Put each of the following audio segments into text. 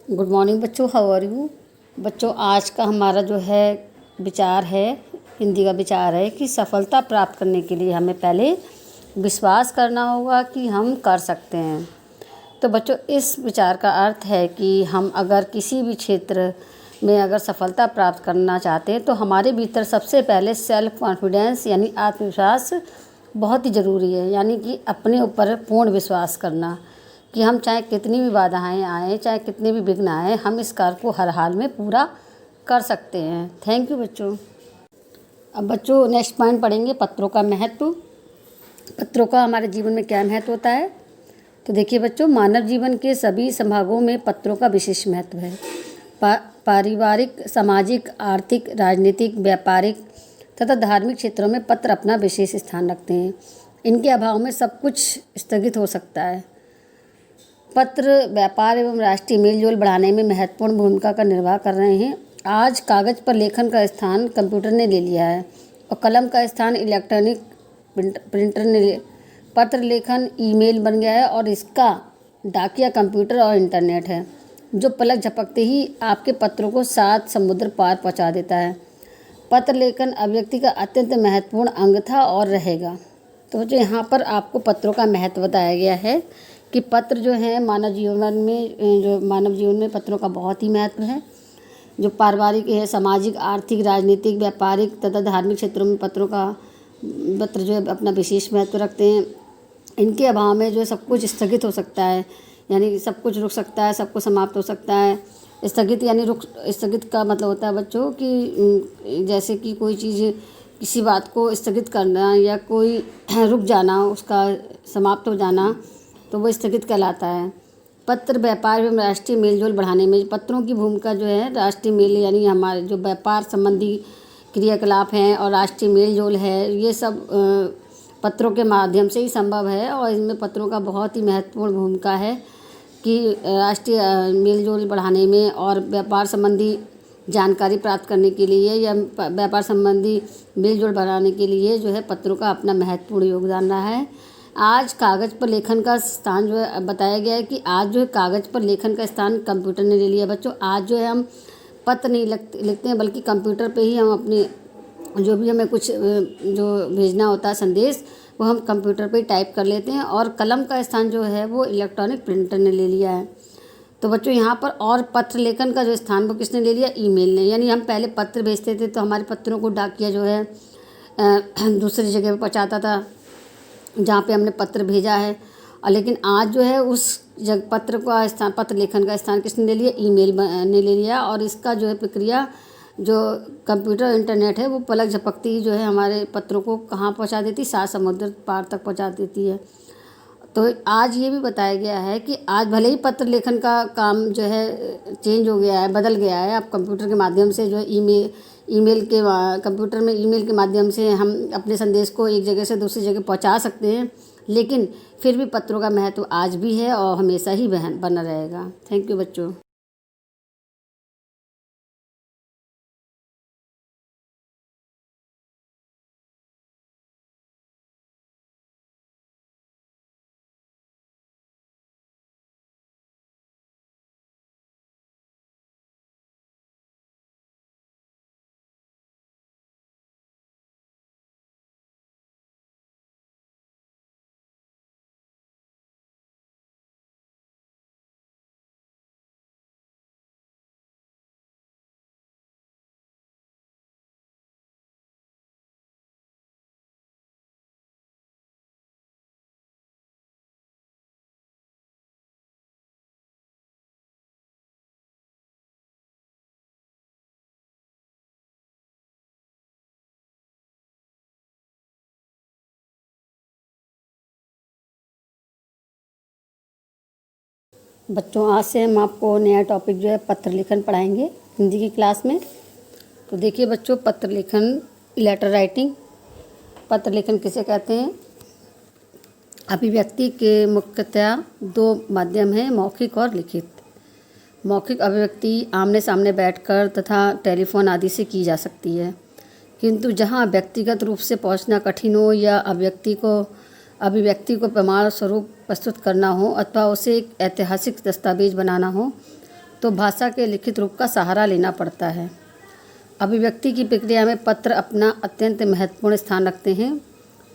Good morning बच्चों, how are you. बच्चों, आज का हमारा जो है विचार है, हिंदी का विचार है कि सफलता प्राप्त करने के लिए हमें पहले विश्वास करना होगा कि हम कर सकते हैं। तो बच्चों, इस विचार का अर्थ है कि हम अगर किसी भी क्षेत्र में अगर सफलता प्राप्त करना चाहते हैं तो हमारे भीतर सबसे पहले सेल्फ कॉन्फिडेंस यानी आत्मविश्वास बहुत ही ज़रूरी है। यानी कि अपने ऊपर पूर्ण विश्वास करना कि हम चाहे कितनी भी बाधाएं आएँ, चाहे कितने भी विघ्न आएँ, हम इस कार्य को हर हाल में पूरा कर सकते हैं। थैंक यू बच्चों। अब बच्चों नेक्स्ट पॉइंट पढ़ेंगे, पत्रों का महत्व। पत्रों का हमारे जीवन में क्या महत्व होता है। तो देखिए बच्चों, मानव जीवन के सभी संभागों में पत्रों का विशेष महत्व है। पारिवारिक, सामाजिक, आर्थिक, राजनीतिक, व्यापारिक तथा धार्मिक क्षेत्रों में पत्र अपना विशेष स्थान रखते हैं। इनके अभाव में सब कुछ स्थगित हो सकता है। पत्र व्यापार एवं राष्ट्रीय मेलजोल बढ़ाने में महत्वपूर्ण भूमिका का निर्वाह कर रहे हैं। आज कागज़ पर लेखन का स्थान कंप्यूटर ने ले लिया है और कलम का स्थान इलेक्ट्रॉनिक प्रिंटर ने पत्र लेखन ईमेल बन गया है और इसका डाकिया कंप्यूटर और इंटरनेट है, जो पलक झपकते ही आपके पत्रों को 7 समुद्र पार पहुंचा देता है। पत्र लेखन अभिव्यक्ति का अत्यंत महत्वपूर्ण अंग था और रहेगा। तो जो यहाँ पर आपको पत्रों का महत्व बताया गया है कि पत्र जो है मानव जीवन में पत्रों का बहुत ही महत्व है। जो पारिवारिक है, सामाजिक, आर्थिक, राजनीतिक, व्यापारिक तथा धार्मिक क्षेत्रों में पत्र जो है अपना विशेष महत्व रखते हैं। इनके अभाव में जो है सब कुछ स्थगित हो सकता है, यानी सब कुछ रुक सकता है, सब कुछ समाप्त हो सकता है। स्थगित का मतलब होता है बच्चों कि जैसे कि कोई चीज़, किसी बात को स्थगित करना या कोई रुक जाना, उसका समाप्त हो जाना, तो वो स्थगित कहलाता है। पत्र व्यापार एवं राष्ट्रीय मेलजोल बढ़ाने में पत्रों की भूमिका जो है, राष्ट्रीय मेल यानी हमारे जो व्यापार संबंधी क्रियाकलाप हैं और राष्ट्रीय मेलजोल है, ये सब पत्रों के माध्यम से ही संभव है। और इसमें पत्रों का बहुत ही महत्वपूर्ण भूमिका है कि राष्ट्रीय मेलजोल बढ़ाने में और व्यापार संबंधी जानकारी प्राप्त करने के लिए या व्यापार संबंधी मेलजोल बढ़ाने के लिए जो है पत्रों का अपना महत्वपूर्ण योगदान रहा है। आज कागज़ पर लेखन का स्थान जो है बताया गया है कि आज जो है कागज़ पर लेखन का स्थान कंप्यूटर ने ले लिया। बच्चों, आज जो है हम पत्र नहीं लिखते हैं, बल्कि कंप्यूटर पे ही हम अपने जो भी हमें कुछ जो भेजना होता है संदेश, वो हम कंप्यूटर पे ही टाइप कर लेते हैं। और कलम का स्थान जो है वो इलेक्ट्रॉनिक प्रिंटर ने ले लिया है। तो बच्चों यहाँ पर और पत्र लेखन का जो स्थान वो किसने ले लिया, ईमेल ने। यानी हम पहले पत्र भेजते थे तो हमारे पत्रों को डाकिया जो है दूसरी जगह पर पहुँचाता था जहाँ पे हमने पत्र भेजा है। और लेकिन आज जो है उस पत्र लेखन का स्थान किसने ले लिया, ईमेल ने ले लिया। और इसका जो है प्रक्रिया जो कंप्यूटर इंटरनेट है वो पलक झपकती ही जो है हमारे पत्रों को कहाँ पहुँचा देती, 7 समुद्र पार तक पहुँचा देती है। तो आज ये भी बताया गया है कि आज भले ही पत्र लेखन का काम जो है चेंज हो गया है, बदल गया है। अब कंप्यूटर के माध्यम से जो है कंप्यूटर में ईमेल के माध्यम से हम अपने संदेश को एक जगह से दूसरी जगह पहुंचा सकते हैं, लेकिन फिर भी पत्रों का महत्व आज भी है और हमेशा ही बना रहेगा। थैंक यू बच्चों। बच्चों, आज से हम आपको नया टॉपिक जो है पत्र लेखन पढ़ाएंगे हिंदी की क्लास में। तो देखिए बच्चों, पत्र लेखन, लेटर राइटिंग, पत्र लेखन किसे कहते हैं। अभिव्यक्ति के मुख्यतया 2 माध्यम हैं, मौखिक और लिखित। मौखिक अभिव्यक्ति आमने सामने बैठकर तथा टेलीफोन आदि से की जा सकती है, किंतु जहाँ व्यक्तिगत रूप से पहुँचना कठिन हो या अभिव्यक्ति को प्रमाण स्वरूप प्रस्तुत करना हो अथवा उसे एक ऐतिहासिक दस्तावेज बनाना हो, तो भाषा के लिखित रूप का सहारा लेना पड़ता है। अभिव्यक्ति की प्रक्रिया में पत्र अपना अत्यंत महत्वपूर्ण स्थान रखते हैं।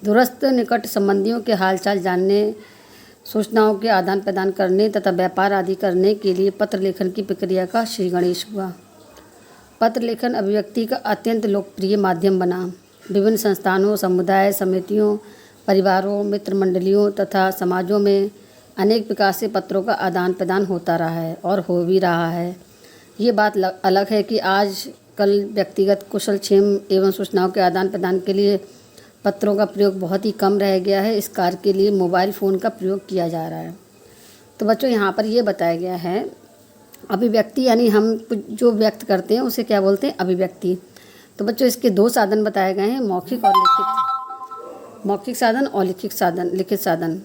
दूरस्थ निकट संबंधियों के हालचाल जानने, सूचनाओं के आदान प्रदान करने तथा व्यापार आदि करने के लिए पत्र लेखन की प्रक्रिया का श्री गणेश हुआ। पत्र लेखन अभिव्यक्ति का अत्यंत लोकप्रिय माध्यम बना। विभिन्न संस्थानों, समुदाय, समितियों, परिवारों, मित्र मंडलियों तथा समाजों में अनेक प्रकार से पत्रों का आदान प्रदान होता रहा है और हो भी रहा है। ये बात अलग है कि आज कल व्यक्तिगत कुशलक्षेम एवं सूचनाओं के आदान प्रदान के लिए पत्रों का प्रयोग बहुत ही कम रह गया है। इस कार्य के लिए मोबाइल फ़ोन का प्रयोग किया जा रहा है। तो बच्चों यहाँ पर ये बताया गया है अभिव्यक्ति यानी हम जो व्यक्त करते हैं उसे क्या बोलते हैं, अभिव्यक्ति। तो बच्चों इसके दो साधन बताए गए हैं, मौखिक और लिखित। मौखिक साधन और लिखित साधन।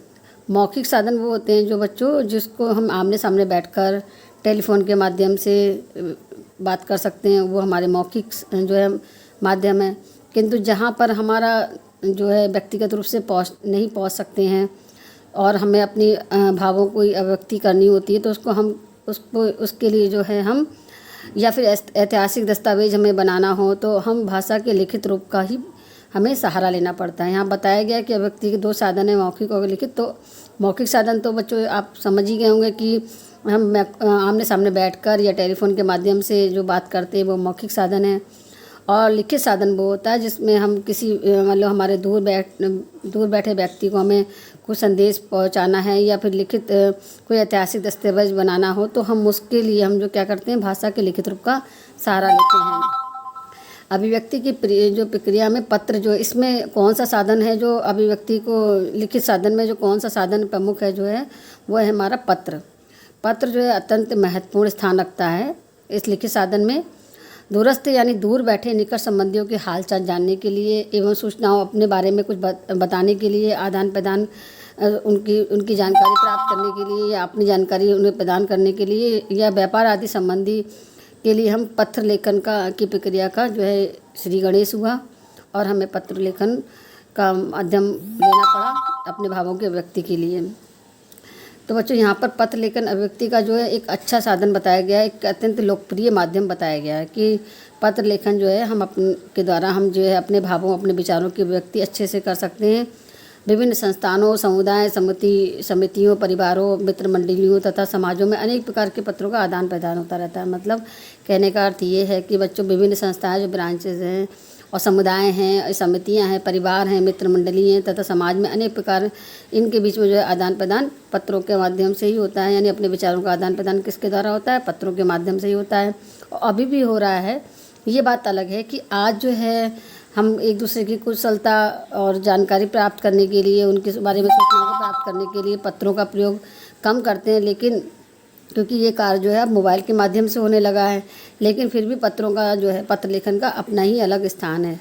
मौखिक साधन वो होते हैं जो बच्चों जिसको हम आमने सामने बैठकर टेलीफोन के माध्यम से बात कर सकते हैं, वो हमारे मौखिक जो है माध्यम है। किंतु जहाँ पर हमारा जो है व्यक्तिगत रूप से नहीं पहुँच सकते हैं और हमें अपनी भावों को अभिव्यक्ति करनी होती है, तो उसके लिए जो है हम या फिर ऐतिहासिक दस्तावेज हमें बनाना हो तो हम भाषा के लिखित रूप का ही हमें सहारा लेना पड़ता है। यहाँ बताया गया कि अभिव्यक्ति के दो साधन हैं, मौखिक और लिखित। तो मौखिक साधन तो बच्चों आप समझ ही गए होंगे कि हम आमने सामने बैठकर या टेलीफोन के माध्यम से जो बात करते हैं वो मौखिक साधन है। और लिखित साधन वो होता है जिसमें हम किसी मतलब हमारे दूर बैठे व्यक्ति को हमें कुछ संदेश पहुंचाना है या फिर लिखित कोई ऐतिहासिक दस्तावेज बनाना हो तो हम उसके लिए हम जो क्या करते हैं, भाषा के लिखित रूप का सहारा लेते हैं। अभिव्यक्ति की जो प्रक्रिया में पत्र जो इसमें कौन सा साधन है जो अभिव्यक्ति को लिखित साधन में जो कौन सा साधन प्रमुख है जो है वो है हमारा पत्र। पत्र जो है अत्यंत महत्वपूर्ण स्थान रखता है इस लिखित साधन में। दूरस्थ यानी दूर बैठे निकट संबंधियों के हालचाल जानने के लिए एवं सूचनाओं अपने बारे में कुछ बताने के लिए, आदान प्रदान उनकी जानकारी प्राप्त करने के लिए या अपनी जानकारी उन्हें प्रदान करने के लिए या व्यापार आदि संबंधी के लिए हम पत्र लेखन की प्रक्रिया का जो है श्री गणेश हुआ और हमें पत्र लेखन का माध्यम लेना पड़ा अपने भावों के व्यक्ति के लिए। तो बच्चों यहाँ पर पत्र लेखन अभिव्यक्ति का जो है एक अच्छा साधन बताया गया है, एक अत्यंत लोकप्रिय माध्यम बताया गया है कि पत्र लेखन जो है हम अपने के द्वारा हम जो है अपने भावों, अपने विचारों की अभिव्यक्ति अच्छे से कर सकते हैं। विभिन्न संस्थानों, समुदाय, समितियों, परिवारों, मित्र मंडलियों तथा समाजों में अनेक प्रकार के पत्रों का आदान प्रदान होता रहता है। मतलब कहने का अर्थ ये है कि बच्चों विभिन्न संस्थाएं जो ब्रांचेज हैं और समुदाय हैं, समितियां हैं, परिवार हैं, मित्र मंडली हैं तथा समाज में अनेक प्रकार इनके बीच में जो है आदान प्रदान पत्रों के माध्यम से ही होता है। यानी अपने विचारों का आदान प्रदान किसके द्वारा होता है, पत्रों के माध्यम से ही होता है और अभी भी हो रहा है। ये बात अलग है कि आज जो है हम एक दूसरे की कुशलता और जानकारी प्राप्त करने के लिए, उनके बारे में सूचनाओं को प्राप्त करने के लिए पत्रों का प्रयोग कम करते हैं, लेकिन क्योंकि ये कार्य जो है अब मोबाइल के माध्यम से होने लगा है, लेकिन फिर भी पत्रों का जो है पत्र लेखन का अपना ही अलग स्थान है।